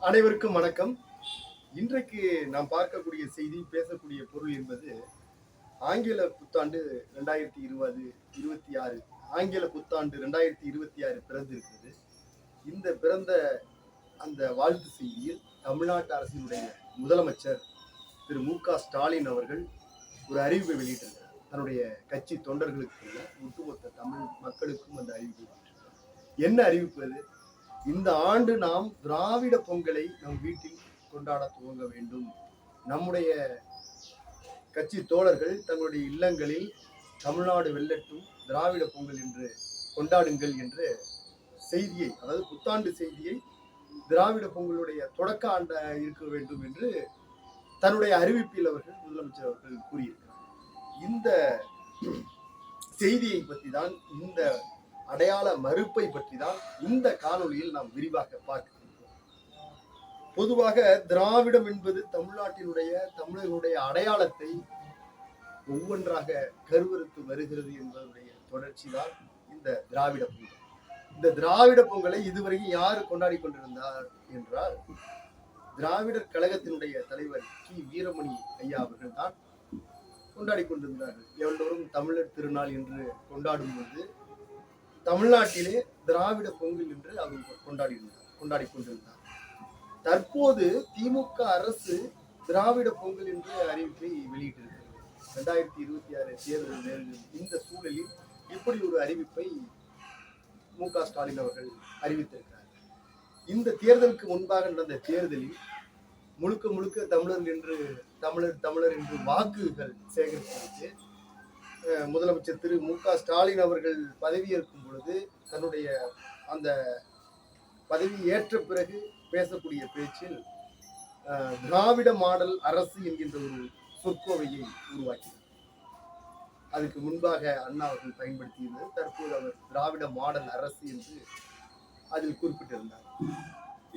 அனைவருக்கும் வணக்கம். இன்றைக்கு நாம் பார்க்கக்கூடிய செய்தி, பேசக்கூடிய பொருள் என்பது ஆங்கில புத்தாண்டு 2020 26 ஆங்கில புத்தாண்டு 2026 பிறந்திருக்கிறது. இந்த பிறந்த அந்த வாழ்த்து செய்தியில் தமிழ்நாட்டு அரசினுடைய முதலமைச்சர் திரு மு.க.ஸ்டாலின் அவர்கள் ஒரு அறிவிப்பை வெளியிட்டிருக்கிறார். தன்னுடைய கட்சி தொண்டர்களுக்கு ஒட்டுமொத்த தமிழ் மக்களுக்கும் அந்த அறிவிப்பை வெளியிட்டிருக்கிறார். என்ன அறிவிப்பு அது? இந்த ஆண்டு நாம் திராவிட பொங்கலை நம் வீட்டில் கொண்டாட துவங்க வேண்டும். நம்முடைய கட்சி தோழர்கள் தங்களுடைய இல்லங்களில் தமிழ்நாடு வெல்லட்டும், திராவிட பொங்கல் என்று கொண்டாடுங்கள் என்ற செய்தியை, அதாவது புத்தாண்டு செய்தியை திராவிட பொங்கலுடைய தொடக்க ஆண்ட இருக்க வேண்டும் என்று தன்னுடைய அறிவிப்பில் அவர்கள் முதலமைச்சர் அவர்கள் கூறியிருக்கிறார். இந்த செய்தியை பற்றி தான், இந்த அடையாள மறுப்பை பற்றி தான் இந்த காணொலியில் நாம் விரிவாக பார்க்கிறோம். பொதுவாக திராவிடம் என்பது தமிழ்நாட்டினுடைய தமிழர்களுடைய அடையாளத்தை ஒவ்வொன்றாக கருவறுத்து வருகிறது என்பதனுடைய தொடர்ச்சி தான் இந்த திராவிட பொங்கல். இந்த திராவிட பொங்கலை இதுவரையும் யார் கொண்டாடி கொண்டிருந்தார் என்றால், திராவிடர் கழகத்தினுடைய தலைவர் கி வீரமணி ஐயா அவர்கள் தான் கொண்டாடி கொண்டிருந்தார்கள். எல்லோரும் தமிழர் திருநாள் என்று கொண்டாடும் போது தமிழ்நாட்டிலே திராவிட பொங்கல் என்று அவர் கொண்டாடி கொண்டிருந்தார். தற்போது திமுக அரசு திராவிட பொங்கல் என்று அறிவிப்பை வெளியிட்டிருக்கிறது. 2026 தேர்தல் நேரிடும் இந்த சூழலில் இப்படி ஒரு அறிவிப்பை மு.க.ஸ்டாலின் அவர்கள் அறிவித்திருக்கிறார். இந்த தேர்தலுக்கு முன்பாக நடந்த தேர்தலில் முழுக்க முழுக்க தமிழர் என்று வாக்குகள் சேகரித்து முதலமைச்சர் திரு மு.க.ஸ்டாலின் அவர்கள் பதவியேற்கும் பொழுது தன்னுடைய அந்த பதவி ஏற்ற பிறகு பேசக்கூடிய பேச்சில் திராவிட மாடல் அரசு என்கின்ற ஒரு சொற்கோவையை உருவாக்கினார். அதுக்கு முன்பாக அண்ணா அவர்கள் பயன்படுத்தியது, தற்போது அவர் திராவிட மாடல் அரசு என்று அதில் குறிப்பிட்டிருந்தார்.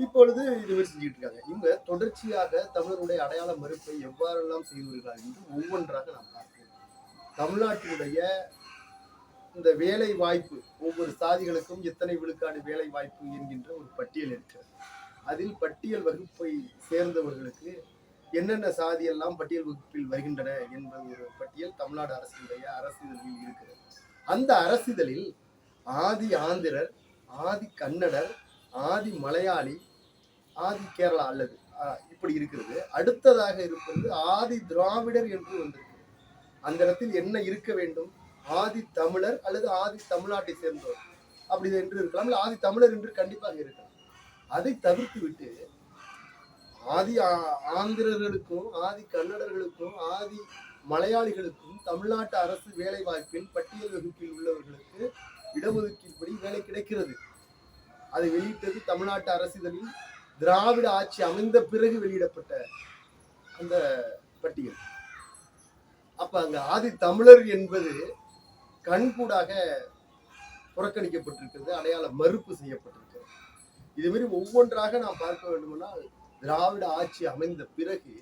இப்பொழுது இது செஞ்சுட்டு இருக்காங்க. இவங்க தொடர்ச்சியாக தமிழருடைய அடையாள மறுப்பை எவ்வாறெல்லாம் செய்து வருகிறார்கள் என்று ஒவ்வொன்றாக நாம் பார்க்கிறோம். தமிழ்நாட்டினுடைய இந்த வேலை வாய்ப்பு, ஒவ்வொரு சாதிகளுக்கும் எத்தனை விழுக்காடு வேலை வாய்ப்பு என்கின்ற ஒரு பட்டியல் இருக்கிறது. அதில் பட்டியல் வகுப்பை சேர்ந்தவர்களுக்கு என்னென்ன சாதி எல்லாம் பட்டியல் வகுப்பில் வருகின்றன என்பது ஒரு பட்டியல் தமிழ்நாடு அரசினுடைய அரசிதழில் இருக்கிறது. அந்த அரசிதழில் ஆதி ஆந்திரர், ஆதி கன்னடர், ஆதி மலையாளி, ஆதி கேரளா அல்லது இப்படி இருக்கிறது. அடுத்ததாக இருப்பது ஆதி திராவிடர் என்று வந்திருக்கிறது. அந்த இடத்தில் என்ன இருக்க வேண்டும்? ஆதி தமிழர் அல்லது ஆதி தமிழ்நாட்டை சேர்ந்தவர் அப்படி என்று இருக்கலாம், இல்லை ஆதி தமிழர் என்று கண்டிப்பாக இருக்கலாம். அதை தவிர்த்து விட்டு ஆதி ஆந்திரர்களுக்கும், ஆதி கன்னடர்களுக்கும், ஆதி மலையாளிகளுக்கும் தமிழ்நாட்டு அரசு வேலை வாய்ப்பில் பட்டியல் வகுப்பில் உள்ளவர்களுக்கு இடஒதுக்கீடுபடி வேலை கிடைக்கிறது. அதை வெளியிட்டது தமிழ்நாட்டு அரசிதழில் திராவிட ஆட்சி அமைந்த பிறகு வெளியிடப்பட்ட அந்த பட்டியல். அப்ப அங்க ஆதி தமிழர் என்பது கண்கூடாக புறக்கணிக்கப்பட்டிருக்கிறது, அடையாள மறுப்பு செய்யப்பட்டிருக்கிறது. இதுமாரி ஒவ்வொன்றாக நாம் பார்க்க வேண்டுமானால், திராவிட ஆட்சி அமைந்த பிறகு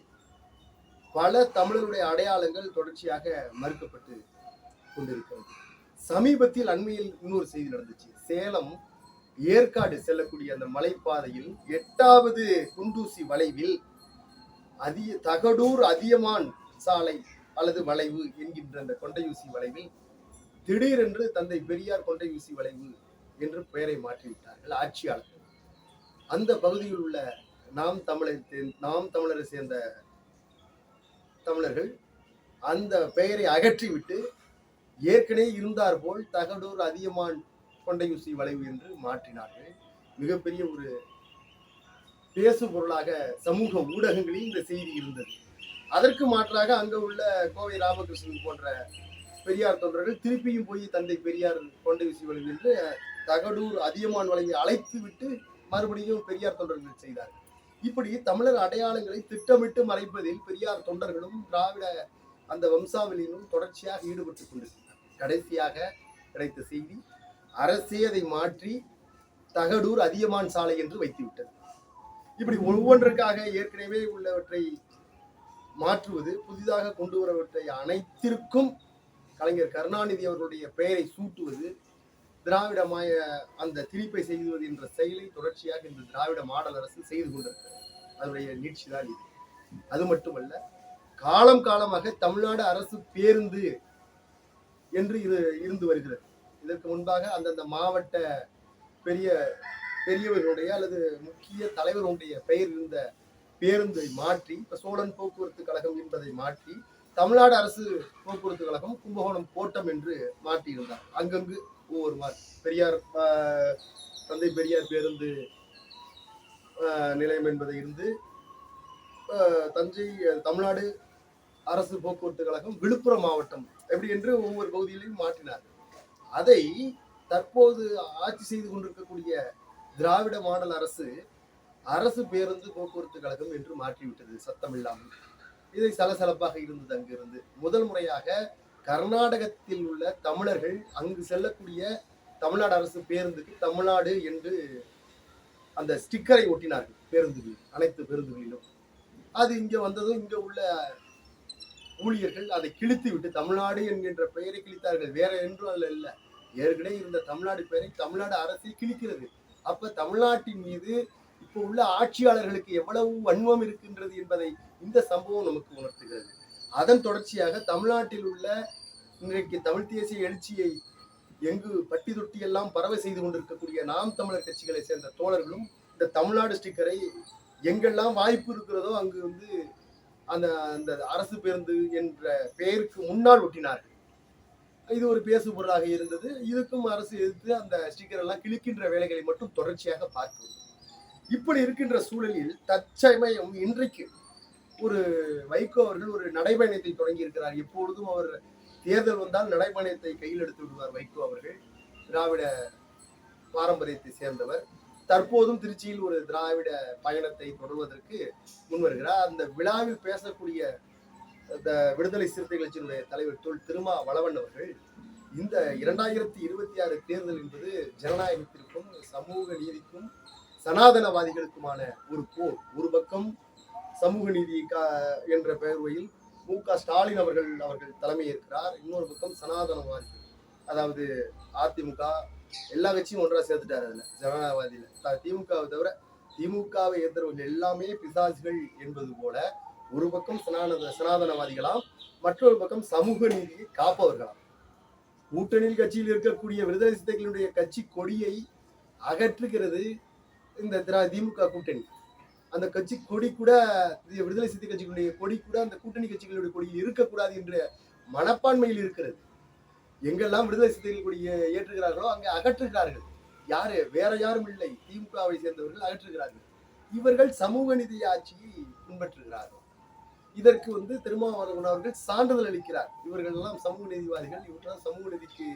பல தமிழருடைய அடையாளங்கள் தொடர்ச்சியாக மறுக்கப்பட்டு கொண்டிருக்கிறது. சமீபத்தில் அண்மையில் இன்னொரு செய்தி நடந்துச்சு. சேலம் ஏற்காடு செல்லக்கூடிய அந்த மலைப்பாதையில் 8வது குண்டூசி வளைவில் தகடூர் அதியமான் சாலை அல்லது வளைவு என்கின்ற அந்த கொண்டையூசி வளைவில் திடீரென்று தந்தை பெரியார் கொண்டையூசி வளைவு என்று பெயரை மாற்றிவிட்டார்கள் ஆட்சியாளர்கள். அந்த பகுதியில் உள்ள நாம் தமிழரை சேர்ந்த தமிழர்கள் அந்த பெயரை அகற்றிவிட்டு ஏற்கனவே இருந்தார் போல் தகடூர் அதியமான் கொண்டையூசி வளைவு என்று மாற்றினார்கள். மிகப்பெரிய ஒரு பேசு பொருளாக சமூக ஊடகங்களில் இந்த செய்தி இருந்தது. அதற்கு மாற்றாக அங்க உள்ள கோவை ராமகிருஷ்ணன் போன்ற பெரியார் தொண்டர்கள் திருப்பியும் போய் தந்தை பெரியார் கொண்டையூசி வளைவு என்று தகடூர் அதியமான் வளைவை அழைத்து விட்டு மறுபடியும் பெரியார் தொண்டர்கள் செய்தார்கள். இப்படி தமிழர் அடையாளங்களை திட்டமிட்டு மறைப்பதில் பெரியார் தொண்டர்களும் திராவிட அந்த வம்சாவளியிலும் தொடர்ச்சியாக ஈடுபட்டுக் கொண்டிருக்கிறார். கடைசியாக கிடைத்த செய்தி, அரசே அதை மாற்றி தகடூர் அதியமான் சாலை என்று வைத்துவிட்டது. இப்படி ஒவ்வொன்றுக்காக ஏற்கனவே உள்ளவற்றை மாற்றுவது, புதிதாக கொண்டு வரவற்றை அனைத்திற்கும் கலைஞர் கருணாநிதி அவர்களுடைய பெயரை சூட்டுவது, திராவிடமாய அந்த திணிப்பை செய்வது என்ற செயலை தொடர்ச்சியாக இந்த திராவிட மாடல் அரசு செய்து கொண்டிருக்கிறது. அதனுடைய நீட்சி தான் இது. அது மட்டுமல்ல, காலம் காலமாக தமிழ்நாடு அரசு பேருந்து என்று இது இருந்து வருகிறது. இதற்கு முன்பாக அந்தந்த மாவட்ட பெரியவர்களுடைய அல்லது முக்கிய தலைவர்களுடைய பெயர் இருந்த பேருந்தை மாற்றி இப்ப சோழன் போக்குவரத்து கழகம் என்பதை மாற்றி தமிழ்நாடு அரசு போக்குவரத்து கழகம் கும்பகோணம் கோட்டம் என்று மாற்றியிருந்தார். அங்கங்கு ஒவ்வொரு பெரியார் தந்தை பெரியார் பேருந்து நிலையம் என்பதை இருந்து தஞ்சை தமிழ்நாடு அரசு போக்குவரத்து கழகம் விழுப்புரம் மாவட்டம் எப்படி என்று ஒவ்வொரு பகுதியிலையும் மாற்றினார். அதை தற்போது ஆட்சி செய்து கொண்டிருக்கக்கூடிய திராவிட மாடல் அரசு பேருந்து போக்குவரத்து கழகம் என்று மாற்றிவிட்டது சத்தமில்லாமல். இதை சலசலப்பாக இருந்தது. அங்கிருந்து முதல் முறையாக கர்நாடகத்தில் உள்ள தமிழர்கள் அங்கு செல்லக்கூடிய தமிழ்நாடு அரசு பேருந்துக்கு தமிழ்நாடு என்று அந்த ஸ்டிக்கரை ஒட்டினார்கள் பேருந்துகளில், அனைத்து பேருந்துகளிலும். அது இங்க வந்ததும் இங்க உள்ள ஊழியர்கள் அதை கிழித்து விட்டு தமிழ்நாடு என்கின்ற பெயரை கிழித்தார்கள். வேற என்றும் அதுல இல்லை, ஏற்கனவே இருந்த தமிழ்நாடு பெயரை தமிழ்நாடு அரசை கிழிக்கிறது. அப்ப தமிழ்நாட்டின் மீது இப்போ உள்ள ஆட்சியாளர்களுக்கு எவ்வளவு வன்மம் இருக்கின்றது என்பதை இந்த சம்பவம் நமக்கு உணர்த்துகிறது. அதன் தொடர்ச்சியாக தமிழ்நாட்டில் உள்ள இன்றைக்கு தமிழ் தேசிய எழுச்சியை எங்கு பட்டி தொட்டி எல்லாம் பரவ செய்து கொண்டிருக்கக்கூடிய நாம் தமிழர் கட்சிகளை சேர்ந்த தோழர்களும் இந்த தமிழ்நாடு ஸ்டிக்கரை எங்கெல்லாம் வாய்ப்பு இருக்கிறதோ அங்கு அந்த அந்த அரசு பேருந்து என்ற பெயருக்கு முன்னால் ஒட்டினார்கள். இது ஒரு பேசு பொருளாக இருந்தது. இதுக்கும் அரசு எதிர்த்து அந்த ஸ்டிக்கர் எல்லாம் கிழிக்கின்ற வேலைகளை மட்டும் தொடர்ச்சியாக பார்க்கிறது. இப்படி இருக்கின்ற சூழலில் தற்சமயம் இன்றைக்கு ஒரு வைகோ அவர்கள் ஒரு நடைபயணத்தை தொடங்கி இருக்கிறார். எப்பொழுதும் அவர் தேர்தல் வந்தால் நடைபயணத்தை கையில் எடுத்து விடுவார் வைகோ அவர்கள். திராவிட பாரம்பரியத்தை சேர்ந்தவர். தற்போதும் திருச்சியில் ஒரு திராவிட பயணத்தை தொடர்வதற்கு முன்வருகிறார். அந்த விழாவில் பேசக்கூடிய இந்த விடுதலை சிறுத்தைகள் கட்சியினுடைய தலைவர் தொல் திருமாவளவன் அவர்கள் இந்த 2026 தேர்தல் என்பது ஜனநாயகத்திற்கும் சமூக நீதிக்கும் சனாதனவாதிகளுக்குமான ஒரு போர். ஒரு பக்கம் சமூக நீதி என்ற பெயர்வையில் மு.க.ஸ்டாலின் அவர்கள் தலைமை ஏற்கிறார். இன்னொரு பக்கம் சனாதனவாதிகள், அதாவது அதிமுக எல்லா கட்சியும் ஒன்றா சேர்த்துட்டாரு. அதுல ஜனநாயகவாதியில திமுகவை தவிர திமுகவை எதிர்த்தவர்கள் எல்லாமே பிசாசுகள் என்பது போல ஒரு பக்கம் சனாதனவாதிகளாம், மற்றொரு பக்கம் சமூக நீதியை காப்பவர்களாம். கூட்டணியில் கட்சியில் இருக்கக்கூடிய விடுதலை சிறுத்தைகளுடைய கட்சி கொடியை அகற்றுகிறது இந்த திமுக கூட்டணி. அந்த கட்சி கொடி கூட, விடுதலை சிறுத்தை கட்சிகளுடைய கொடி கூட அந்த கூட்டணி கட்சிகளுடைய கொடியில் இருக்கக்கூடாது என்ற மனப்பான்மையில் இருக்கிறது. எங்கெல்லாம் விடுதலை சிறுத்தைகள் கொடியை ஏற்றுகிறார்களோ அங்கே அகற்றுகிறார்கள். யாரு? வேற யாரும் இல்லை, திமுகவை சேர்ந்தவர்கள் அகற்றுகிறார்கள். இவர்கள் சமூக நீதி ஆட்சியை பின்பற்றுகிறார்கள். இதற்கு திருமாவளவன் அவர்கள் சான்றிதழ் அளிக்கிறார். இவர்கள் எல்லாம் சமூக நீதிவாதிகள், இவர்கள் சமூக நீதிக்கு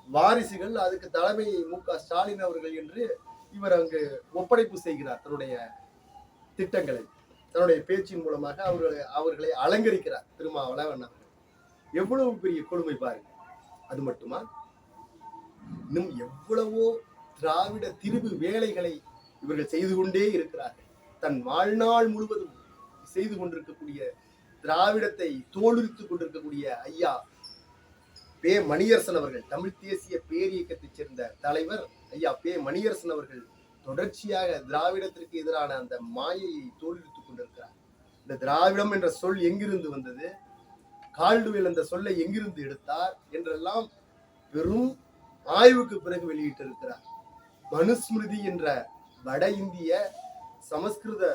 வாரிசுகள், அதுக்கு தலைமை மு.க.ஸ்டாலின் அவர்கள் என்று இவர் அங்கு ஒப்படைப்பு செய்கிறார். தன்னுடைய திட்டங்களை தன்னுடைய பேச்சின் மூலமாக அவர்களை அலங்கரிக்கிறார் திருமாவளவன் அவர்கள். எவ்வளவு பெரிய கொடுமை பாருங்க. அது மட்டுமா, இன்னும் எவ்வளவோ திராவிட திரிபு வேலைகளை இவர்கள் செய்து கொண்டே இருக்கிறார்கள். தன் வாழ்நாள் முழுவதும் செய்து கொண்டிருக்கக்கூடிய திராவிடத்தை தோலுரித்துக் கொண்டிருக்கக்கூடிய ஐயா பே மணியரசன் அவர்கள், தமிழ் தேசிய பேரியக்கத்தைச் சேர்ந்த தலைவர் ஐயா பே மணியரசன் அவர்கள் தொடர்ச்சியாக திராவிடத்திற்கு எதிரான அந்த மாயையை தோலுரித்துக் கொண்டிருக்கிறார். இந்த திராவிடம் என்ற சொல் எங்கிருந்து வந்தது, கால்டுவேல் அந்த சொல்லை எங்கிருந்து எடுத்தார் என்றெல்லாம் பெரும் ஆய்வுக்கு பிறகு வெளியிட்டிருக்கிறார். மனுஸ்மிருதி என்ற வட இந்திய சமஸ்கிருத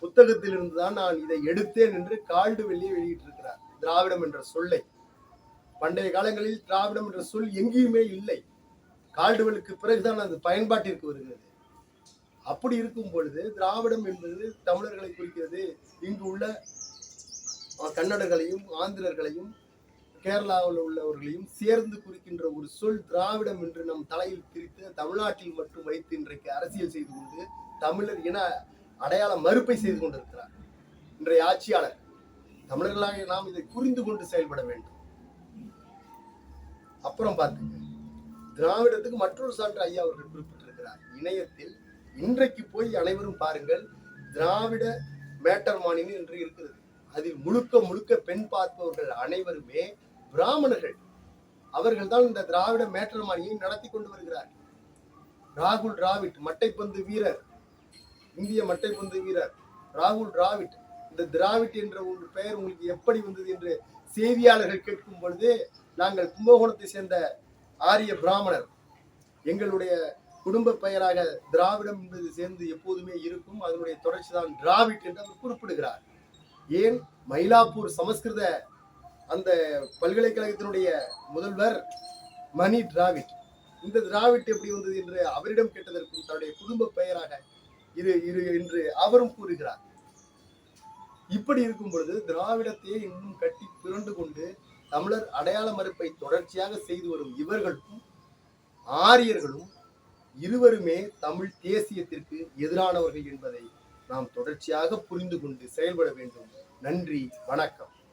புத்தகத்திலிருந்து தான் நான் இதை எடுத்தேன் என்று கால்டுவெல்லியை வெளியிட்டிருக்கிறார். திராவிடம் என்ற சொல்லை பண்டைய காலங்களில் திராவிடம் என்ற சொல் எங்கேயுமே இல்லை. கால்டுவெலுக்கு பிறகுதான் அது பயன்பாட்டிற்கு வருகிறது. அப்படி இருக்கும் பொழுது திராவிடம் என்பது தமிழர்களை குறிக்கிறது. இங்கு உள்ள கன்னடர்களையும் ஆந்திரர்களையும் கேரளாவில் உள்ளவர்களையும் சேர்ந்து குறிக்கின்ற ஒரு சொல் திராவிடம் என்று நம் தலையில் திரித்து தமிழ்நாட்டில் மட்டும் வைத்து இன்றைக்கு அரசியல் செய்து கொண்டு தமிழர் என அடையாள மறுப்பை செய்து கொண்டிருக்கிறார் இன்றைய ஆட்சியாளர். தமிழர்களாக நாம் இதை புரிந்து கொண்டு செயல்பட வேண்டும். அப்புறம் பார்த்துங்க, திராவிடத்துக்கு மற்றொரு சான்று ஐயா அவர்கள் குறிப்பிட்டிருக்கிறார். இணையத்தில் இன்றைக்கு போய் அனைவரும் பாருங்கள், திராவிட மேட்டர்மானினி என்று இருக்கிறது. அதில் முழுக்க முழுக்க பெண் பார்ப்பவர்கள் அனைவருமே பிராமணர்கள். அவர்கள் தான் இந்த திராவிட மேட்டர்மானியை நடத்தி கொண்டு வருகிறார்கள். ராகுல் டிராவிட் மட்டைப்பந்து வீரர், இந்திய மட்டைப்பந்து வீரர் ராகுல் டிராவிட். இந்த திராவிட் என்ற ஒரு பெயர் உங்களுக்கு எப்படி வந்தது என்று செய்தியாளர்கள் கேட்கும் பொழுது, நாங்கள் கும்பகோணத்தை சேர்ந்த ஆரிய பிராமணர், எங்களுடைய குடும்ப பெயராக திராவிடம் என்பது சேர்ந்து எப்போதுமே இருக்கும், அதனுடைய தொடர்ச்சி தான் டிராவிட் என்று அவர் குறிப்பிடுகிறார். ஏன் மயிலாப்பூர் சமஸ்கிருத அந்த பல்கலைக்கழகத்தினுடைய முதல்வர் மணி டிராவிட். இந்த டிராவிட் எப்படி வந்தது என்று அவரிடம் கேட்டதற்கும் தன்னுடைய குடும்ப பெயராக இரு என்று அவரும் கூறுகிறார். இப்படி இருக்கும் பொழுது திராவிடத்தையே இன்னும் கட்டி பிறண்டு கொண்டு தமிழர் அடையாள மறுப்பை தொடர்ச்சியாக செய்து வரும் இவர்களும் ஆரியர்களும் இருவருமே தமிழ் தேசியத்திற்கு எதிரானவர்கள் என்பதை நாம் தொடர்ச்சியாக புரிந்து கொண்டு செயல்பட வேண்டும். நன்றி, வணக்கம்.